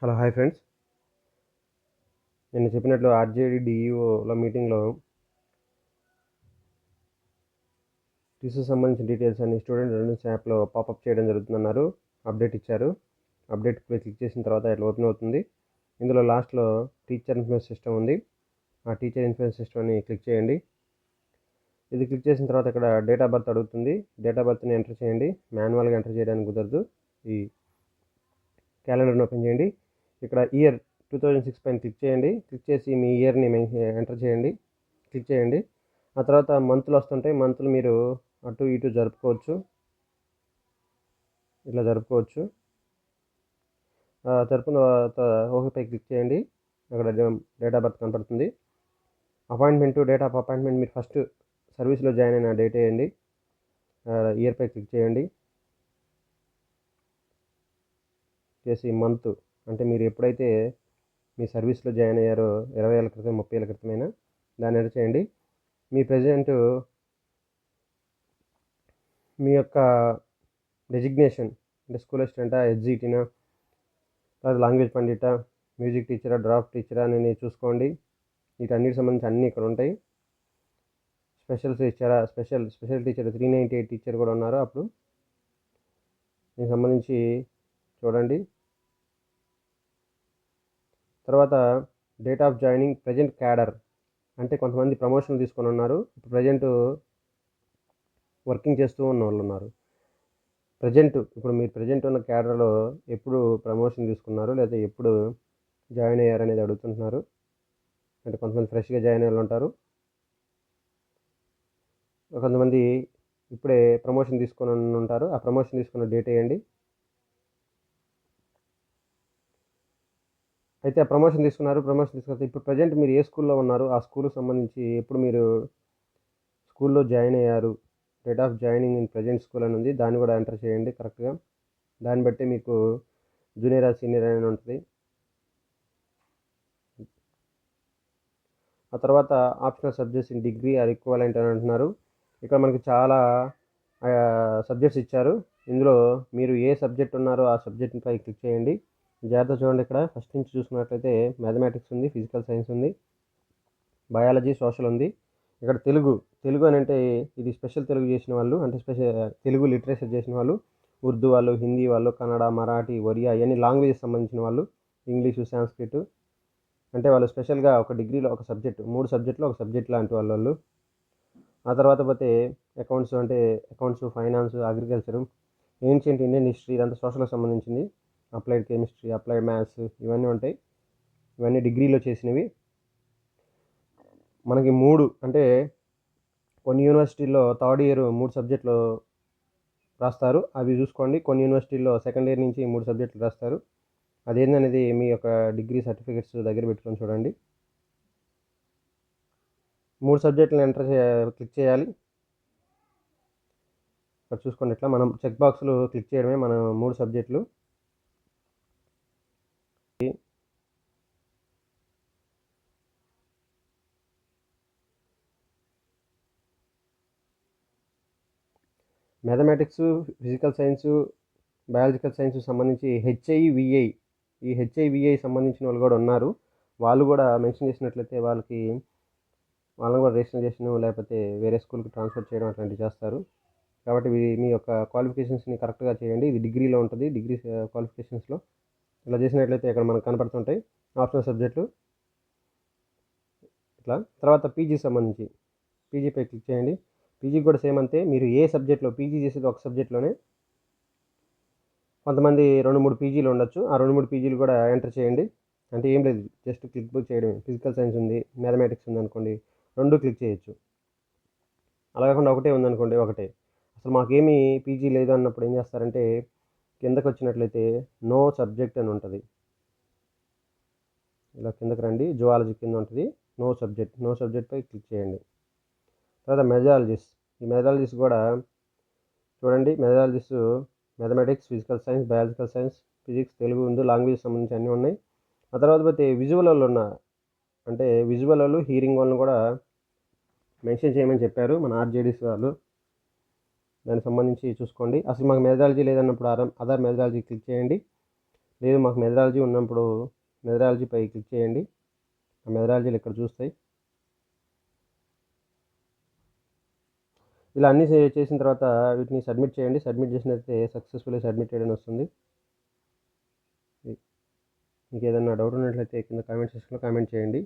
Hello hi friends. నేను చెప్పినట్లు RJD డిఈఓల మీటింగ్లో టీసీ సంబంధించిన డీటెయిల్స్ అన్ని స్టూడెంట్ అటెండెన్స్ యాప్లో పాపప్ చేయడం జరుగుతుందన్నారు. అప్డేట్ ఇచ్చారు. అప్డేట్ క్లిక్ చేసిన తర్వాత ఇట్లా ఓపెన్ అవుతుంది. ఇందులో లాస్ట్లో టీచర్ ఇన్ఫర్మేషన్ సిస్టమ్ ఉంది. ఆ టీచర్ ఇన్ఫర్మేషన్ సిస్టమ్ని క్లిక్ చేయండి. ఇది క్లిక్ చేసిన తర్వాత ఇక్కడ డేట్ ఆఫ్ బర్త్ అడుగుతుంది. డేట్ ఆఫ్ బర్త్ని ఎంటర్ చేయండి. మాన్యువల్గా ఎంటర్ చేయడానికి కుదరదు. ఈ క్యాలెండర్ని ఓపెన్ చేయండి. ఇక్కడ ఇయర్ 2006 పైన క్లిక్ చేయండి. క్లిక్ చేసి మీ ఇయర్ని ఎంటర్ చేయండి. క్లిక్ చేయండి. ఆ తర్వాత మంత్లు వస్తుంటాయి. మంత్లు మీరు అటు ఇటు జరుపుకోవచ్చు. ఇట్లా జరుపుకోవచ్చు. జరుపుకున్న తర్వాత ఓకేపై క్లిక్ చేయండి. అక్కడ డేట్ ఆఫ్ బర్త్ కనపడుతుంది. అపాయింట్మెంట్, డేట్ ఆఫ్ అపాయింట్మెంట్ మీరు ఫస్ట్ సర్వీస్లో జాయిన్ అయిన డేట్ వేయండి. ఇయర్పై క్లిక్ చేయండి. చేసి మంత్ అంటే మీరు ఎప్పుడైతే మీ సర్వీస్లో జాయిన్ అయ్యారో 20 ఏళ్ళ క్రితం 30 ఏళ్ళ క్రితమైనా దాన్ని ఎంటర్ చేయండి. మీ ప్రజెంట్ మీ యొక్క డెసిగ్నేషన్ అంటే స్కూల్ అసిస్టెంటా, హెచ్జిటీనా, లేదా లాంగ్వేజ్ పండిటా, మ్యూజిక్ టీచరా, డ్రాఫ్ట్ టీచరా అని చూసుకోండి. వీటన్నిటికి సంబంధించి అన్నీ ఇక్కడ ఉంటాయి. స్పెషల్స్ ఇచ్చారా, స్పెషల్ టీచర్ 398 టీచర్ కూడా ఉన్నారు. అప్పుడు దీనికి సంబంధించి చూడండి. తర్వాత date of joining, present cadre అంటే కొంతమంది ప్రమోషన్ తీసుకొని ఉన్నారు. ఇప్పుడు ప్రజెంట్ వర్కింగ్ చేస్తూ ఉన్న వాళ్ళు ఉన్నారు. ఇప్పుడు మీరు ప్రజెంట్ ఉన్న క్యాడర్లో ఎప్పుడు ప్రమోషన్ తీసుకున్నారు లేదా ఎప్పుడు జాయిన్ అయ్యారు అనేది అడుగుతుంటున్నారు. అంటే కొంతమంది ఫ్రెష్గా జాయిన్ అయ్యే వాళ్ళు ఉంటారు. కొంతమంది ఇప్పుడే ప్రమోషన్ తీసుకొని ఉంటారు. ఆ ప్రమోషన్ తీసుకున్న డేట్ వేయండి. అయితే ఆ ప్రమోషన్ తీసుకున్న ఇప్పుడు ప్రజెంట్ మీరు ఏ స్కూల్లో ఉన్నారు, ఆ స్కూల్కి సంబంధించి ఎప్పుడు మీరు స్కూల్లో జాయిన్ అయ్యారు, date of joining in present school అని ఉంది. దాన్ని కూడా ఎంటర్ చేయండి కరెక్ట్గా. దాన్ని బట్టి మీకు జూనియర్ సీనియర్ అని ఉంటుంది. ఆ తర్వాత optional subjects in degree or equivalent అని అంటున్నారు. ఇక్కడ మనకి చాలా సబ్జెక్ట్స్ ఇచ్చారు. ఇందులో మీరు ఏ సబ్జెక్ట్ ఉన్నారో ఆ సబ్జెక్ట్పై క్లిక్ చేయండి. జాగ్రత్త చూడండి. ఇక్కడ ఫస్ట్ నుంచి చూసుకున్నట్లయితే మ్యాథమెటిక్స్ ఉంది, ఫిజికల్ సైన్స్ ఉంది, బయాలజీ, సోషల్ ఉంది. ఇక్కడ తెలుగు అని అంటే ఇది స్పెషల్ తెలుగు చేసిన వాళ్ళు, అంటే తెలుగు లిటరేచర్ చేసిన వాళ్ళు, ఉర్దూ వాళ్ళు, హిందీ వాళ్ళు, కన్నడ, మరాఠీ, ఒరియా ఇవన్నీ లాంగ్వేజెస్ సంబంధించిన వాళ్ళు, ఇంగ్లీషు, సాంస్క్రిట్ అంటే వాళ్ళు స్పెషల్గా ఒక డిగ్రీలో ఒక సబ్జెక్టు, 3 సబ్జెక్టులో ఒక సబ్జెక్ట్ లాంటి వాళ్ళు. ఆ తర్వాత పోతే అకౌంట్స్ అంటే accounts, finance, agriculture, ancient Indian history ఇదంతా సోషల్కి సంబంధించింది. అప్లైడ్ కెమిస్ట్రీ, అప్లైడ్ మ్యాథ్స్ ఇవన్నీ ఉంటాయి. ఇవన్నీ డిగ్రీలో చేసినవి. మనకి 3 అంటే కొన్ని యూనివర్సిటీల్లో థర్డ్ ఇయర్ 3 సబ్జెక్టులు రాస్తారు. అవి చూసుకోండి. కొన్ని యూనివర్సిటీల్లో సెకండ్ ఇయర్ నుంచి 3 సబ్జెక్టులు రాస్తారు. అదేందనేది మీ యొక్క డిగ్రీ సర్టిఫికెట్స్ దగ్గర పెట్టుకొని చూడండి. 3 సబ్జెక్టులను క్లిక్ చేయాలి. ఇక్కడ చూసుకోండి. ఇట్లా మనం చెక్ బాక్సులు క్లిక్ చేయడమే మన 3 సబ్జెక్టులు. Mathematics, physical science, biological science సంబంధించి హెచ్ఐవిఐ ఈ హెచ్ఐవిఐ సంబంధించిన వాళ్ళు కూడా ఉన్నారు. వాళ్ళు కూడా మెన్షన్ చేసినట్లయితే వాళ్ళని కూడా రిజిస్ట్రేషన్ లేకపోతే వేరే స్కూల్కి ట్రాన్స్ఫర్ చేయడం అట్లాంటివి చేస్తారు. కాబట్టి మీ యొక్క క్వాలిఫికేషన్స్ని కరెక్ట్గా చేయండి. ఇది డిగ్రీలో ఉంటుంది. డిగ్రీ క్వాలిఫికేషన్స్లో ఇలా చేసినట్లయితే ఇక్కడ మనకు కనపడుతుంటాయి ఆప్షనల్ సబ్జెక్టులు. ఇట్లా తర్వాత పీజీ సంబంధించి పీజీపై క్లిక్ చేయండి. పీజీకి కూడా సేమ్ అంతే. మీరు ఏ సబ్జెక్ట్లో పీజీ చేసేది ఒక సబ్జెక్ట్లోనే కొంతమంది 2-3 పీజీలు ఉండొచ్చు. ఆ 2-3 పీజీలు కూడా ఎంటర్ చేయండి. అంటే ఏం లేదు, జస్ట్ క్లిక్ బుక్ చేయడమే. ఫిజికల్ సైన్స్ ఉంది, మ్యాథమెటిక్స్ ఉందనుకోండి, 2 క్లిక్ చేయొచ్చు. అలా కాకుండా ఒకటే ఉందనుకోండి, ఒకటే. అసలు మాకేమీ పీజీ లేదు అన్నప్పుడు ఏం చేస్తారంటే కిందకు వచ్చినట్లయితే నో సబ్జెక్ట్ అని ఉంటుంది. ఇలా కిందకి రండి. జువాలజీ కింద ఉంటుంది నో సబ్జెక్ట్పై క్లిక్ చేయండి. తర్వాత ఈ మెథడాలజీస్ కూడా చూడండి. Mathematics, physical science, biological science, physics, Telugu ఉంది, లాంగ్వేజ్ సంబంధించి అన్నీ ఉన్నాయి. ఆ తర్వాత పోతే విజువల్ వాళ్ళు అంటే విజువల్ వాళ్ళు, హీరింగ్ వాళ్ళని కూడా మెన్షన్ చేయమని చెప్పారు మన ఆర్జేడీస్ వాళ్ళు. దానికి సంబంధించి చూసుకోండి. అసలు మాకు మెథడాలజీ లేదన్నప్పుడు అదర్ మెథడాలజీ క్లిక్ చేయండి. లేదు మాకు మెథడాలజీ ఉన్నప్పుడు మెథడాలజీపై క్లిక్ చేయండి. ఆ మెథడాలజీలు ఇక్కడ చూస్తాయి. ఇలా అన్నీ చేసిన తర్వాత వీటిని సబ్మిట్ చేయండి. సబ్మిట్ చేసినట్లయితే సక్సెస్ఫుల్లీ సబ్మిటెడ్ అని వస్తుంది. మీకు ఏదైనా డౌట్ ఉన్నట్లయితే కింద కామెంట్ సెక్షన్లో కామెంట్ చేయండి.